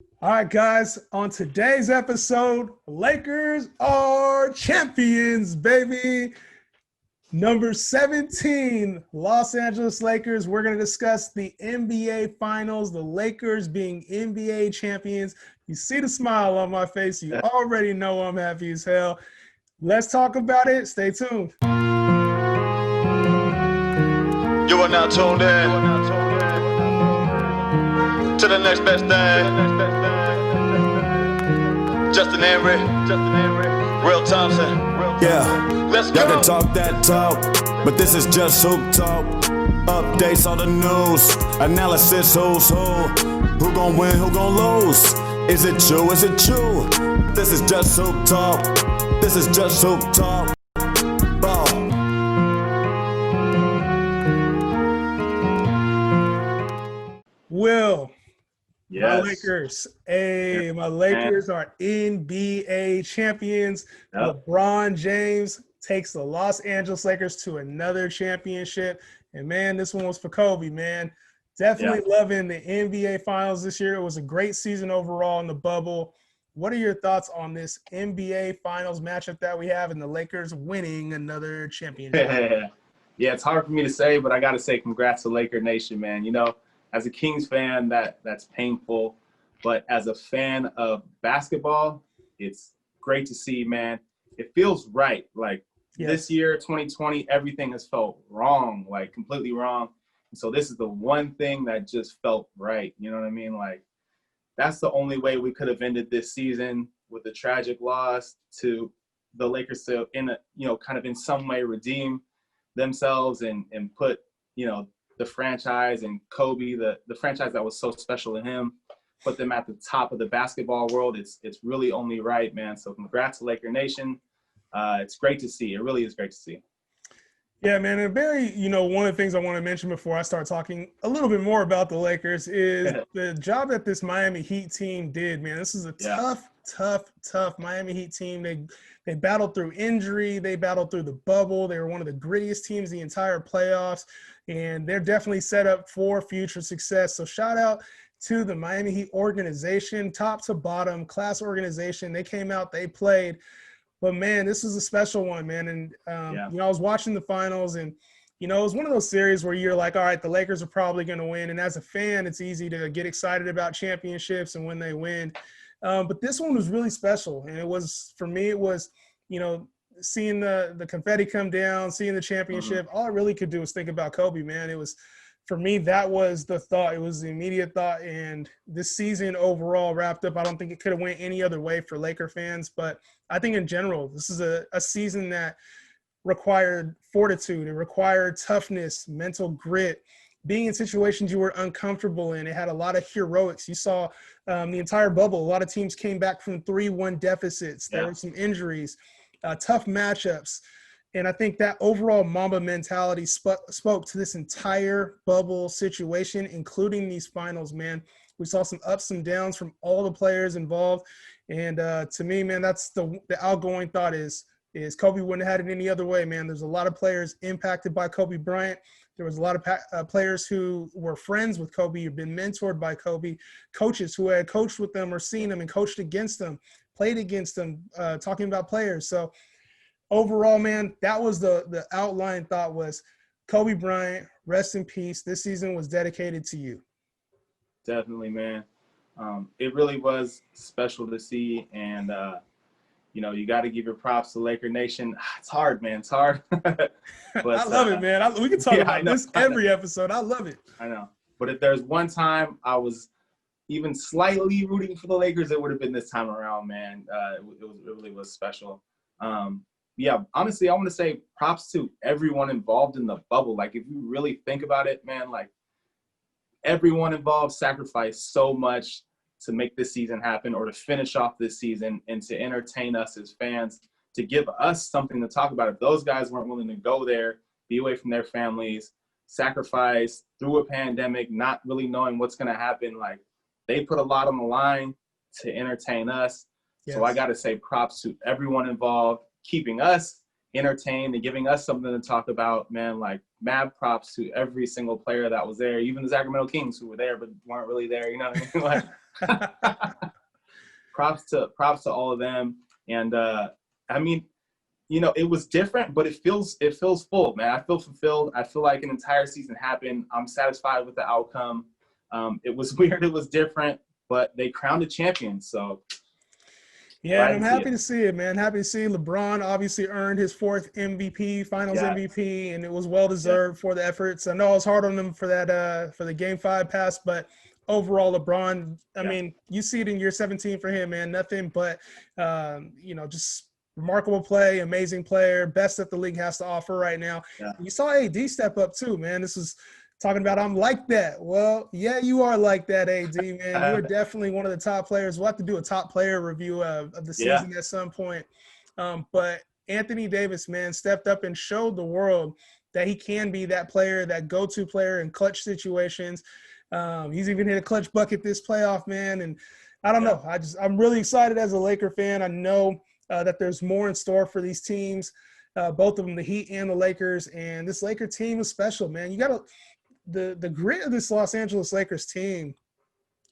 All right, guys, on today's episode, Lakers are champions, baby. Number 17, Los Angeles Lakers. We're going to discuss the NBA Finals, the Lakers being NBA champions. You see the smile on my face. You already know I'm happy as hell. Let's talk about it. Stay tuned. You are now tuned in to the next best thing. Justin Henry, Real Thompson. Yeah, Let's go. y'all can talk that talk, but this is just hoop talk. Updates on the news, analysis who's who gon' win, who gon' lose. Is it true? Is it true? This is just hoop talk. This is just hoop talk. Ball. Will. Yes. My Lakers. Hey, my Lakers are NBA champions. Yep. LeBron James takes the Los Angeles Lakers to another championship. And, man, this one was for Kobe, man. Definitely loving the NBA Finals this year. It was a great season overall in the bubble. What are your thoughts on this NBA Finals matchup that we have and the Lakers winning another championship? Yeah, it's hard for me to say, but I got to say congrats to Laker Nation, man. You know, as a Kings fan, that's painful. But as a fan of basketball, it's great to see, man. It feels right. Like this year, 2020, everything has felt wrong, like completely wrong. And so this is the one thing that just felt right. You know what I mean? Like that's the only way we could have ended this season with a tragic loss to the Lakers to, kind of in some way redeem themselves and put, the franchise and Kobe, the franchise that was so special to him, put them at the top of the basketball world. It's really only right, man. So congrats to Laker Nation. It's great to see. It really is great to see. Yeah, man. And Barry, one of the things I want to mention before I start talking a little bit more about the Lakers is the job that this Miami Heat team did, man. This is a tough Miami Heat team. They battled through injury. They battled through the bubble. They were one of the grittiest teams the entire playoffs, and they're definitely set up for future success. So shout out to the Miami Heat organization, top to bottom, class organization. They came out, they played. But, man, this is a special one, man. And, I was watching the finals, and, it was one of those series where you're like, all right, the Lakers are probably going to win. And as a fan, it's easy to get excited about championships and when they win. But this one was really special. And it was, for me, it was, seeing the confetti come down, seeing the championship. All I really could do was think about Kobe, man. It was, for me, that was the thought. It was the immediate thought. And this season overall wrapped up, I don't think it could have went any other way for Laker fans. But I think in general, this is a season that required fortitude. It required toughness, mental grit, being in situations you were uncomfortable in. It had a lot of heroics. You saw the entire bubble. A lot of teams came back from 3-1 deficits. There were some injuries, tough matchups. And I think that overall Mamba mentality spoke to this entire bubble situation, including these finals, man. We saw some ups and downs from all the players involved. And to me, man, that's the outgoing thought is Kobe wouldn't have had it any other way, man. There's a lot of players impacted by Kobe Bryant. There was a lot of players who were friends with Kobe, who've been mentored by Kobe, coaches who had coached with them or seen them and coached against them, played against them, talking about players. So overall, man, that was the outline thought was Kobe Bryant, rest in peace. This season was dedicated to you. Definitely, man. It really was special to see. And, you got to give your props to Laker Nation. It's hard, man. It's hard. But, I love it, man. We can talk about this every episode. I love it. I know. But if there's one time I was even slightly rooting for the Lakers, it would have been this time around, man. It really was special. Honestly, I want to say props to everyone involved in the bubble. Like, if you really think about it, man, like, everyone involved sacrificed so much to make this season happen or to finish off this season and to entertain us as fans, to give us something to talk about. If those guys weren't willing to go there, be away from their families, sacrifice through a pandemic, not really knowing what's going to happen, like, they put a lot on the line to entertain us. Yes. So I got to say props to everyone involved, keeping us entertained and giving us something to talk about, man. Like, mad props to every single player that was there, even the Sacramento Kings who were there but weren't really there, you know what I mean? Like, Props to all of them. And I mean, you know, it was different, but it feels full, man. I feel fulfilled. I feel like an entire season happened. I'm satisfied with the outcome. It was weird. It was different, but they crowned a champion. So yeah, and I'm happy to see it, man. Happy to see LeBron obviously earned his 4th MVP, Finals MVP, and it was well deserved for the efforts. I know I was hard on him for that for the Game 5 pass, but overall, LeBron, I mean, you see it in year 17 for him, man. Nothing but, you know, just remarkable play, amazing player, best that the league has to offer right now. Yeah. You saw AD step up too, man. This is talking about I'm like that. Well, yeah, you are like that, AD, man. You're definitely one of the top players. We'll have to do a top player review of the season at some point. But Anthony Davis, man, stepped up and showed the world that he can be that player, that go-to player in clutch situations. He's even hit a clutch bucket this playoff, man. And I don't know. I'm really excited as a Laker fan. I know that there's more in store for these teams, both of them, the Heat and the Lakers. And this Laker team is special, man. You got to the grit of this Los Angeles Lakers team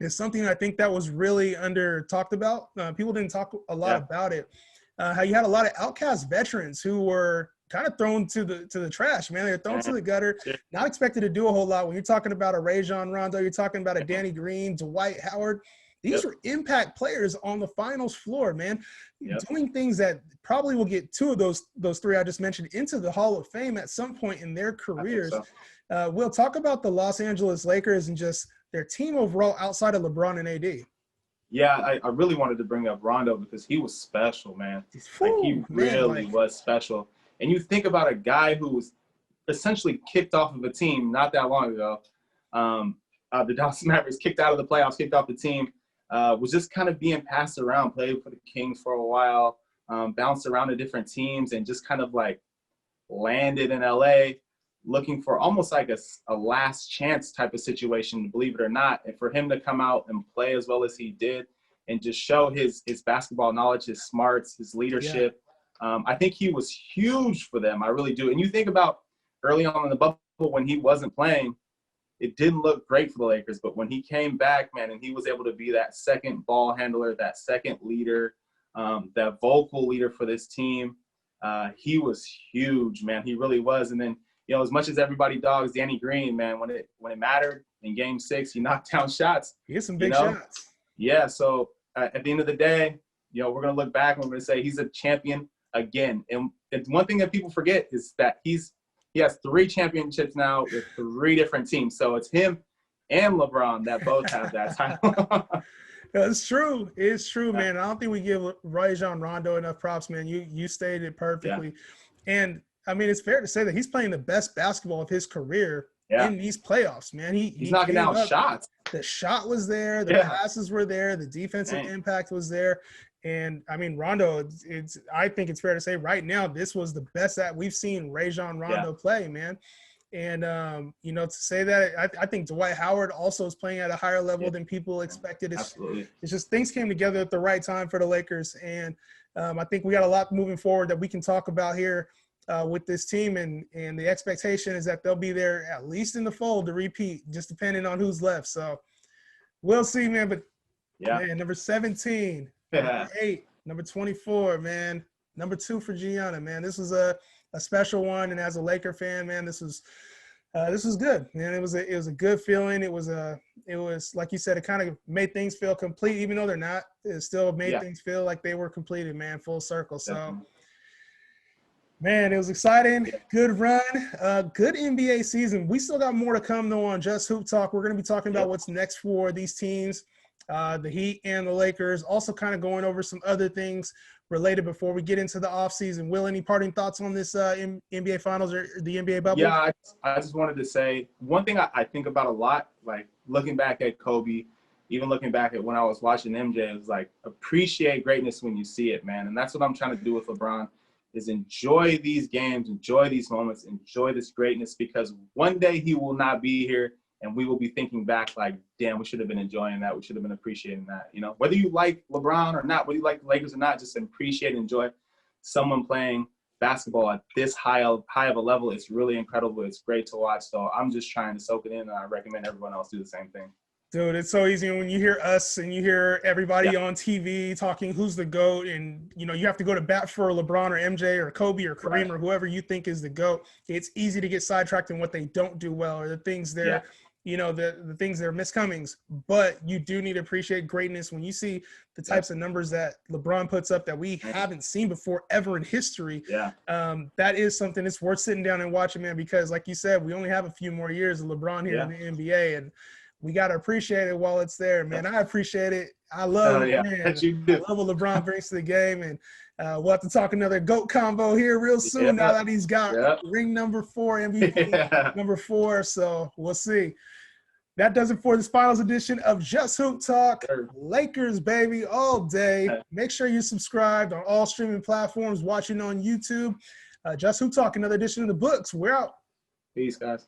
is something I think that was really under talked about. People didn't talk a lot about it. How you had a lot of outcast veterans who were kind of thrown to the trash, man. They're thrown to the gutter, not expected to do a whole lot. When you're talking about a Rajon Rondo, you're talking about a Danny Green, Dwight Howard. These were impact players on the finals floor, man, doing things that probably will get 2 of those 3 I just mentioned into the Hall of Fame at some point in their careers. We'll talk about the Los Angeles Lakers and just their team overall outside of LeBron and AD. Yeah, I really wanted to bring up Rondo because he was special, man. Like, he really was special. And you think about a guy who was essentially kicked off of a team not that long ago. The Dallas Mavericks kicked out of the playoffs, kicked off the team, was just kind of being passed around, played for the Kings for a while, bounced around to different teams, and just kind of like landed in LA looking for almost like a last chance type of situation, believe it or not. And for him to come out and play as well as he did and just show his basketball knowledge, his smarts, his leadership, I think he was huge for them. I really do. And you think about early on in the bubble when he wasn't playing, it didn't look great for the Lakers. But when he came back, man, and he was able to be that second ball handler, that second leader, that vocal leader for this team, he was huge, man. He really was. And then, you know, as much as everybody dogs Danny Green, man, when it mattered in Game 6, he knocked down shots. He hit some big shots. Yeah. So at the end of the day, you know, we're gonna look back and we're gonna say he's a champion again. And one thing that people forget is that he has 3 championships now with 3 different teams. So it's him and LeBron that both have that title. It's true. It's true, man. I don't think we give Rajon Rondo enough props, man. You stated it perfectly. And I mean, it's fair to say that he's playing the best basketball of his career in these playoffs, man. He's knocking down shots. The shot was there. The passes were there. The defensive impact was there. And, I mean, Rondo, I think it's fair to say right now this was the best that we've seen Rajon Rondo play, man. And, you know, to say that, I think Dwight Howard also is playing at a higher level than people expected. Absolutely. It's just things came together at the right time for the Lakers. And I think we got a lot moving forward that we can talk about here with this team. And the expectation is that they'll be there at least in the fold to repeat, just depending on who's left. So we'll see, man. But, man, number 17. Number 8, number 24, man. Number 2 for Gianna, man. This was a special one, and as a Laker fan, man, this was good, man. It was a good feeling. It was like you said, it kind of made things feel complete, even though they're not. It still made things feel like they were completed, man, full circle. So, man, it was exciting. Good run. Good NBA season. We still got more to come, though, on Just Hoop Talk. We're going to be talking about what's next for these teams. The Heat and the Lakers, also kind of going over some other things related before we get into the offseason. Will, any parting thoughts on this NBA Finals or the NBA bubble? Yeah, I just wanted to say one thing I think about a lot, like looking back at Kobe, even looking back at when I was watching MJ, is like appreciate greatness when you see it, man. And that's what I'm trying to do with LeBron is enjoy these games, enjoy these moments, enjoy this greatness, because one day he will not be here. And we will be thinking back like, damn, we should have been enjoying that. We should have been appreciating that. You know, whether you like LeBron or not, whether you like the Lakers or not, just appreciate and enjoy someone playing basketball at this high of a level. It's really incredible. It's great to watch. So I'm just trying to soak it in, and I recommend everyone else do the same thing. Dude, it's so easy when you hear us and you hear everybody on TV talking who's the GOAT, and you have to go to bat for LeBron or MJ or Kobe or Kareem or whoever you think is the GOAT. It's easy to get sidetracked in what they don't do well or the things they're the things that are miscomings. But you do need to appreciate greatness when you see the types of numbers that LeBron puts up that we haven't seen before ever in history. That is something that's worth sitting down and watching, man, because like you said, we only have a few more years of LeBron here in the NBA, and we got to appreciate it while it's there, man. I appreciate it. I love it, man. I love what LeBron brings to the game, and we'll have to talk another GOAT combo here real soon now that he's got ring number 4, MVP number 4, so we'll see. That does it for this finals edition of Just Hoop Talk. Lakers, baby, all day. Make sure you're subscribed on all streaming platforms, watching on YouTube. Just Hoop Talk, another edition of the books. We're out. Peace, guys.